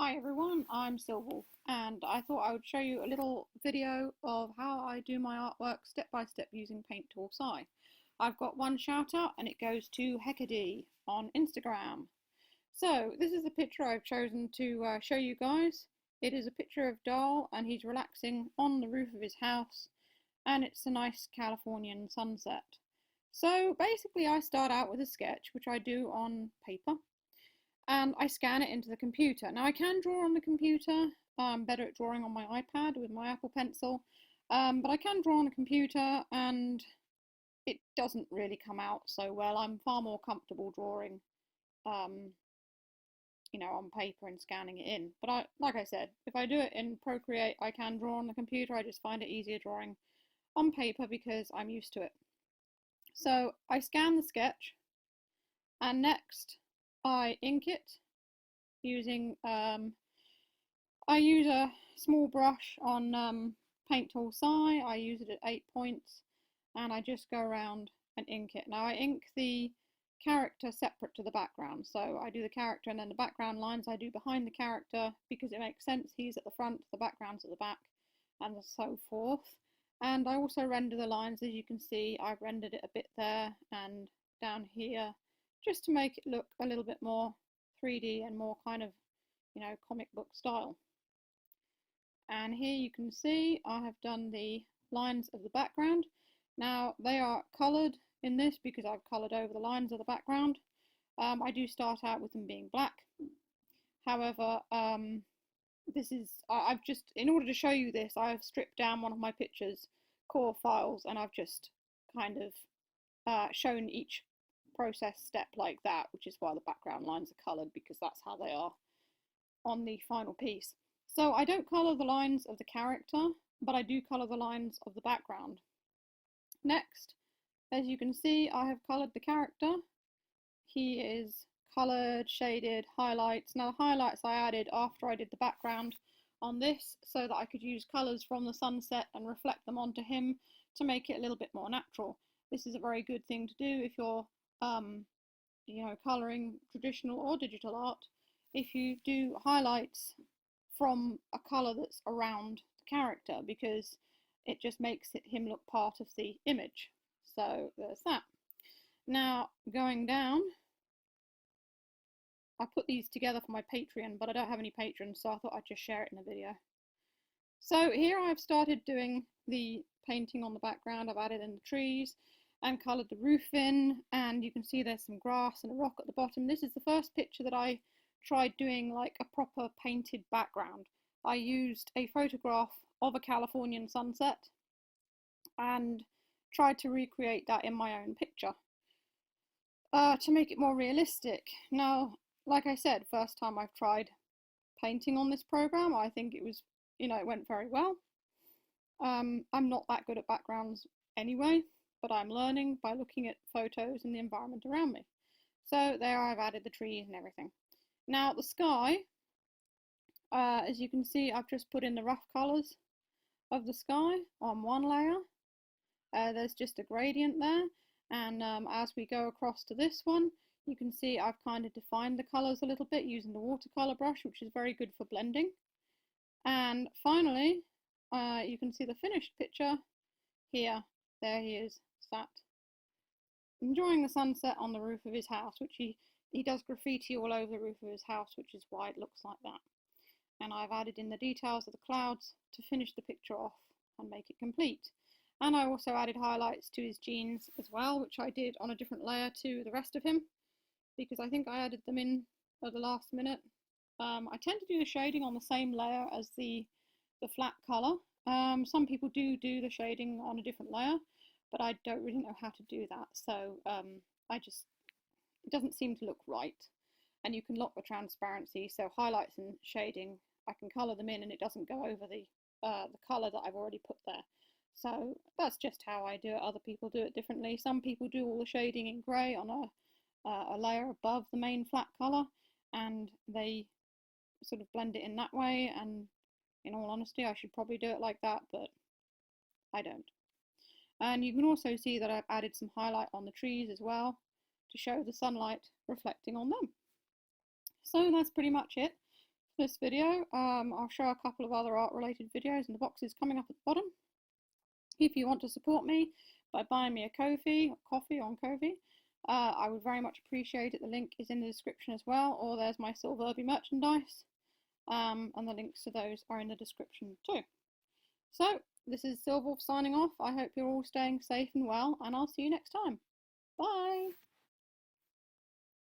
Hi everyone, I'm Silwolf and I thought I would show you a little video of how I do my artwork step by step using Paint Tool SAI. I've got one shout out and it goes to Hecady on Instagram. So this is the picture I've chosen to show you guys. It is a picture of Dahl and he's relaxing on the roof of his house and it's a nice Californian sunset. So basically I start out with a sketch which I do on paper and I scan it into the computer. Now I can draw on the computer. I'm better at drawing on my iPad with my Apple Pencil, but I can draw on a computer and it doesn't really come out so well. I'm far more comfortable drawing, on paper and scanning it in. But like I said, if I do it in Procreate, I can draw on the computer. I just find it easier drawing on paper because I'm used to it. So I scan the sketch, and next I ink it using, I use a small brush on Paint Tool SAI. I use it at 8 points and I just go around and ink it. Now I ink the character separate to the background, so I do the character and then the background lines I do behind the character because it makes sense. He's at the front, the background's at the back, and so forth. And I also render the lines. As you can see, I've rendered it a bit there and down here, just to make it look a little bit more 3D and more kind of, comic book style. And here you can see I have done the lines of the background. Now they are coloured in this because I've coloured over the lines of the background. I do start out with them being black. However, I've just, in order to show you this, I've stripped down one of my pictures core files and I've just kind of shown each process step like that, which is why the background lines are coloured, because that's how they are on the final piece. So I don't colour the lines of the character, but I do colour the lines of the background. Next, as you can see, I have coloured the character. He is coloured, shaded, highlights. Now the highlights I added after I did the background on this so that I could use colours from the sunset and reflect them onto him to make it a little bit more natural. This is a very good thing to do if you're colouring traditional or digital art. If you do highlights from a colour that's around the character, because it just makes him look part of the image. So there's that. Now going down, I put these together for my Patreon, but I don't have any patrons, so I thought I'd just share it in a video. So here I've started doing the painting on the background. I've added in the trees and coloured the roof in, and you can see there's some grass and a rock at the bottom. This is the first picture that I tried doing like a proper painted background. I used a photograph of a Californian sunset and tried to recreate that in my own picture to make it more realistic. Now, like I said, first time I've tried painting on this program, I think it was, it went very well. I'm not that good at backgrounds anyway, but I'm learning by looking at photos and the environment around me. So there I've added the trees and everything. Now the sky, as you can see, I've just put in the rough colours of the sky on one layer. There's just a gradient there, and as we go across to this one, you can see I've kind of defined the colours a little bit using the watercolour brush, which is very good for blending. And finally, you can see the finished picture here. There he is, sat, enjoying the sunset on the roof of his house, which he does graffiti all over the roof of his house, which is why it looks like that. And I've added in the details of the clouds to finish the picture off and make it complete. And I also added highlights to his jeans as well, which I did on a different layer to the rest of him, because I think I added them in at the last minute. I tend to do the shading on the same layer as the flat colour. Some people do the shading on a different layer, but I don't really know how to do that, so it doesn't seem to look right. And you can lock the transparency, so highlights and shading, I can colour them in and it doesn't go over the colour that I've already put there. So that's just how I do it. Other people do it differently. Some people do all the shading in grey on a layer above the main flat colour, and they sort of blend it in that way, and in all honesty I should probably do it like that, but I don't. And you can also see that I've added some highlight on the trees as well to show the sunlight reflecting on them. So that's pretty much it. this video. I'll show a couple of other art related videos in the boxes coming up at the bottom. If you want to support me by buying me a coffee on Ko-fi, I would very much appreciate it. The link is in the description as well, or there's my Silverby merchandise, and the links to those are in the description too. So this is Silverwolf signing off. I hope you're all staying safe and well, and I'll see you next time. Bye!